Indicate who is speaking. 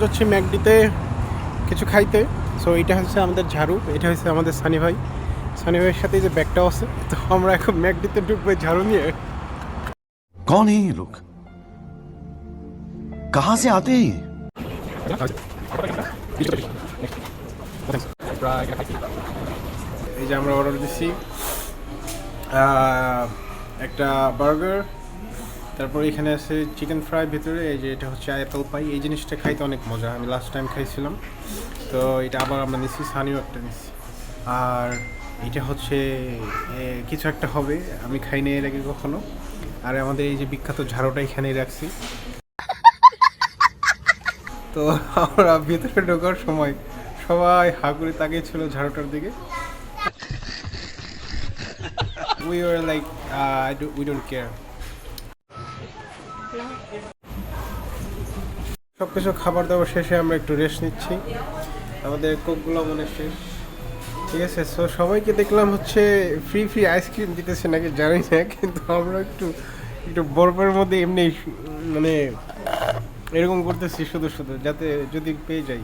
Speaker 1: হচ্ছে ম্যাকডিতে কিছু খাইতে। সো এটা হচ্ছে আমাদের ঝাড়ু, এটা হচ্ছে আমাদের সানি ভাই। সানি ভাইয়ের সাথে যে ব্যাগটাও আছে। তো আমরা এখন ম্যাকডিতে ঢুকবো ঝাড়ু নিয়ে।
Speaker 2: कौन है ये लोग? कहां से आते हैं ये?
Speaker 1: এই যে আমরা অর্ডার দিছি একটা বার্গার, তারপর এখানে আছে চিকেন ফ্রাই ভিতরে। এই যে এটা হচ্ছে অ্যাপেল পাই। এই জিনিসটা খাইতে অনেক মজা, আমি লাস্ট টাইম খাইছিলাম। তো এটা আবার আমরা নিচ্ছি, সানিও একটা নিচ্ছি। আর এটা হচ্ছে কিছু একটা হবে, আমি খাইনি এর আগে কখনো। আর আমাদের এই যে বিখ্যাত ঝাড়ুটা এখানেই রাখছি। তো আমরা ভিতরে ঢোকার সময় সবাই হা করে তাকিয়েছিল ঝাড়ুটার দিকে। We were like, we don't care. সব কিছু খাবার দাবার শেষে আমরা একটু রেস্ট নিচ্ছি, আমাদের কোকগুলো মনে শেষ। ঠিক আছে, সো সবাইকে দেখলাম হচ্ছে ফ্রি ফ্রি আইসক্রিম দিতেছে নাকি জানি না, কিন্তু আমরা একটু একটু বরফের মধ্যে এমনি মানে এরকম করতেছি শুধু শুধু, যাতে যদি পেয়ে যাই।